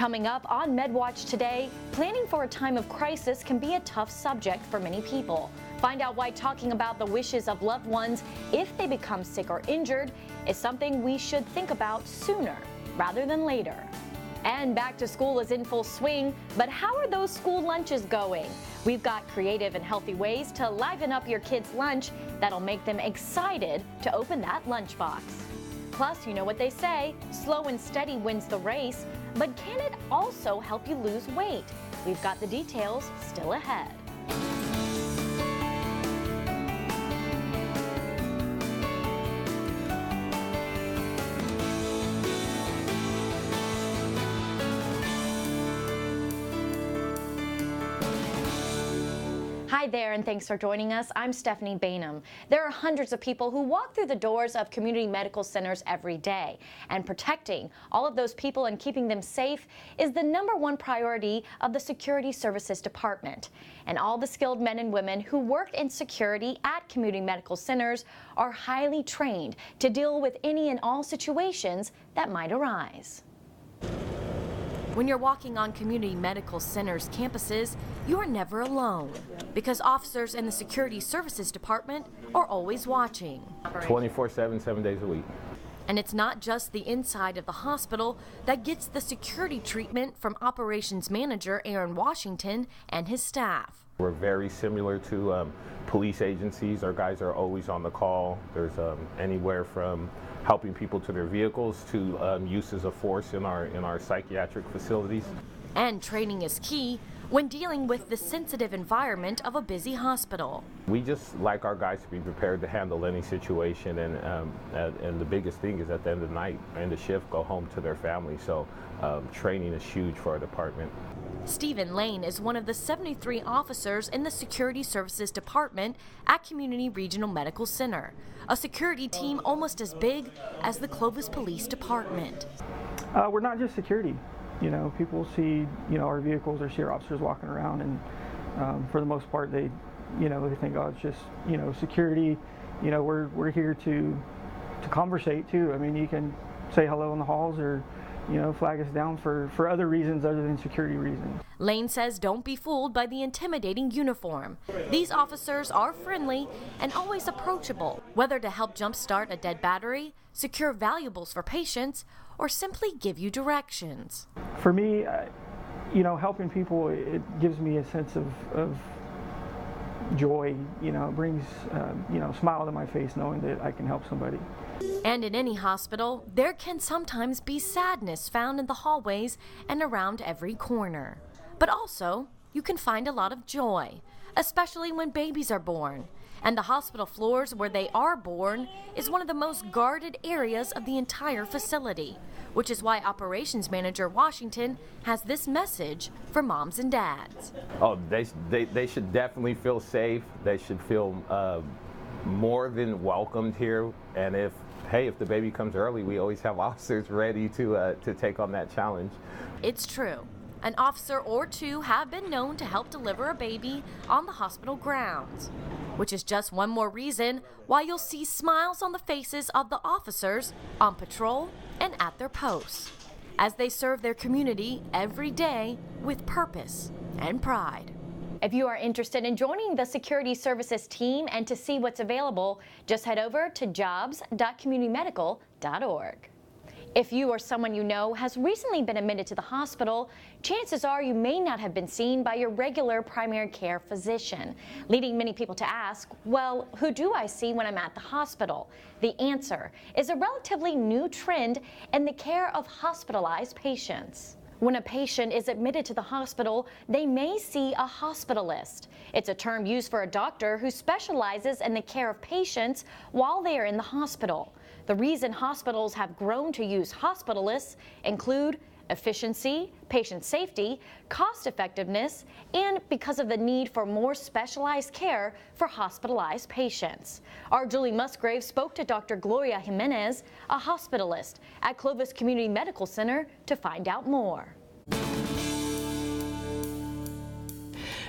Coming up on MedWatch today, planning for a time of crisis can be a tough subject for many people. Find out why talking about the wishes of loved ones if they become sick or injured is something we should think about sooner rather than later. And back to school is in full swing, but how are those school lunches going? We've got creative and healthy ways to liven up your kids' lunch that'll make them excited to open that lunchbox. Plus, you know what they say, slow and steady wins the race, but can it also help you lose weight? We've got the details still ahead. Hi there, and thanks for joining us. I'm Stephanie Bainham. There are hundreds of people who walk through the doors of community medical centers every day, and protecting all of those people and keeping them safe is the #1 priority of the Security Services Department. And all the skilled men and women who work in security at community medical centers are highly trained to deal with any and all situations that might arise. When you're walking on community medical centers' campuses, you are never alone because officers in the Security Services Department are always watching. 24/7, 7 days a week. And it's not just the inside of the hospital that gets the security treatment from Operations Manager Aaron Washington and his staff. We're very similar to police agencies. Our guys are always on the call. There's anywhere from helping people to their vehicles to uses of force in our psychiatric facilities. And training is key when dealing with the sensitive environment of a busy hospital. We just like our guys to be prepared to handle any situation, and the biggest thing is at the end of the night, end of shift, go home to their family. So training is huge for our department. Stephen Lane is one of the 73 officers in the Security Services Department at Community Regional Medical Center, a security team almost as big as the Clovis Police Department. We're not just security. You know, people see, our vehicles or see our officers walking around, and for the most part, they think, oh, it's just, security. We're here to conversate too. I mean, you can say hello in the halls or flag us down for other reasons other than security reasons. Lane says don't be fooled by the intimidating uniform. These officers are friendly and always approachable, whether to help jumpstart a dead battery, secure valuables for patients, or simply give you directions. For me, helping people, it gives me a sense of joy. It brings a smile to my face knowing that I can help somebody. And in any hospital, there can sometimes be sadness found in the hallways and around every corner. But also, you can find a lot of joy, especially when babies are born. And the hospital floors where they are born is one of the most guarded areas of the entire facility, which is why Operations Manager Washington has this message for moms and dads. Oh, they should definitely feel safe. They should feel more than welcomed here. And if the baby comes early, we always have officers ready to take on that challenge. It's true. An officer or two have been known to help deliver a baby on the hospital grounds, which is just one more reason why you'll see smiles on the faces of the officers on patrol and at their posts, as they serve their community every day with purpose and pride. If you are interested in joining the Security Services team and to see what's available, just head over to jobs.communitymedical.org. If you or someone you know has recently been admitted to the hospital, chances are you may not have been seen by your regular primary care physician, leading many people to ask, well, who do I see when I'm at the hospital? The answer is a relatively new trend in the care of hospitalized patients. When a patient is admitted to the hospital, they may see a hospitalist. It's a term used for a doctor who specializes in the care of patients while they are in the hospital. The reason hospitals have grown to use hospitalists include efficiency, patient safety, cost effectiveness, and because of the need for more specialized care for hospitalized patients. Our Julie Musgrave spoke to Dr. Gloria Jimenez, a hospitalist at Clovis Community Medical Center, to find out more.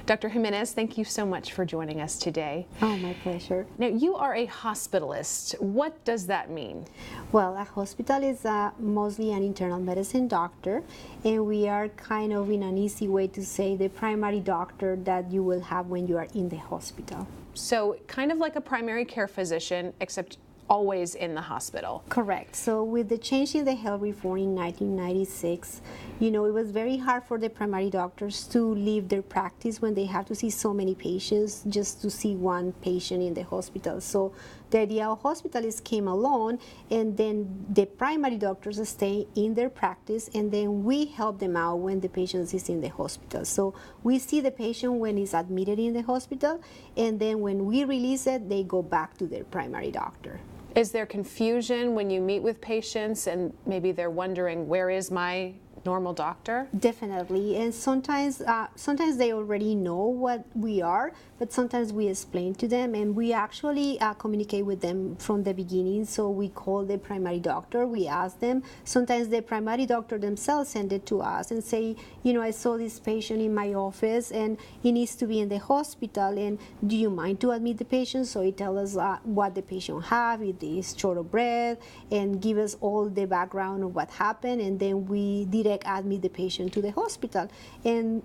Dr. Jimenez, thank you so much for joining us today. Oh, my pleasure. Now, you are a hospitalist. What does that mean? Well, a hospitalist is mostly an internal medicine doctor, and we are kind of, in an easy way to say, the primary doctor that you will have when you are in the hospital. So kind of like a primary care physician, except always in the hospital. Correct. So with the change in the health reform in 1996, it was very hard for the primary doctors to leave their practice when they have to see so many patients just to see one patient in the hospital. So the idea of hospitalists came along, and then the primary doctors stay in their practice, and then we help them out when the patient is in the hospital. So we see the patient when he's admitted in the hospital, and then when we release it, they go back to their primary doctor. Is there confusion when you meet with patients and maybe they're wondering, where is my normal doctor? Definitely, and sometimes they already know what we are, but sometimes we explain to them, and we actually communicate with them from the beginning. So we call the primary doctor, we ask them. Sometimes the primary doctor themselves send it to us and say, I saw this patient in my office and he needs to be in the hospital, and do you mind to admit the patient? So he tells us what the patient have, if he is short of breath, and give us all the background of what happened, and then we admit the patient to the hospital. And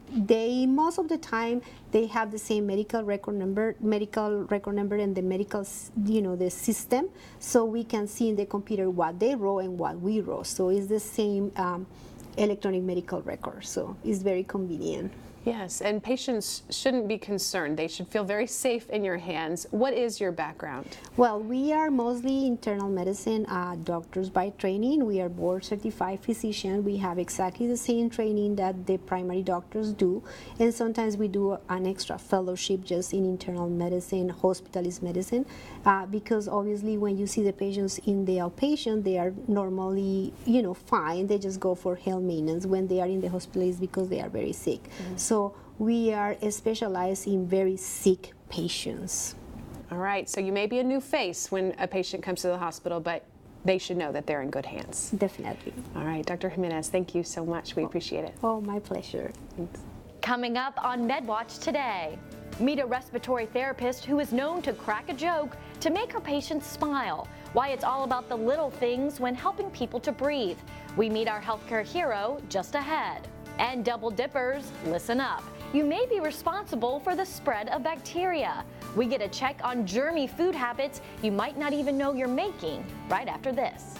most of the time they have the same medical record number and the medical the system, so we can see in the computer what they wrote and what we wrote. So it's the same electronic medical record, so it's very convenient. Yes, and patients shouldn't be concerned. They should feel very safe in your hands. What is your background? Well, we are mostly internal medicine doctors by training. We are board certified physicians. We have exactly the same training that the primary doctors do, and sometimes we do an extra fellowship just in internal medicine, hospitalist medicine, because obviously when you see the patients in the outpatient, they are normally fine. They just go for health maintenance. When they are in the hospital, it's because they are very sick. Mm-hmm. So we are specialized in very sick patients. All right, so you may be a new face when a patient comes to the hospital, but they should know that they're in good hands. Definitely. All right, Dr. Jimenez, thank you so much. We appreciate it. Oh, my pleasure. Thanks. Coming up on MedWatch today, meet a respiratory therapist who is known to crack a joke to make her patients smile. Why it's all about the little things when helping people to breathe. We meet our healthcare hero just ahead. And double dippers, listen up. You may be responsible for the spread of bacteria. We get a check on germy food habits you might not even know you're making right after this.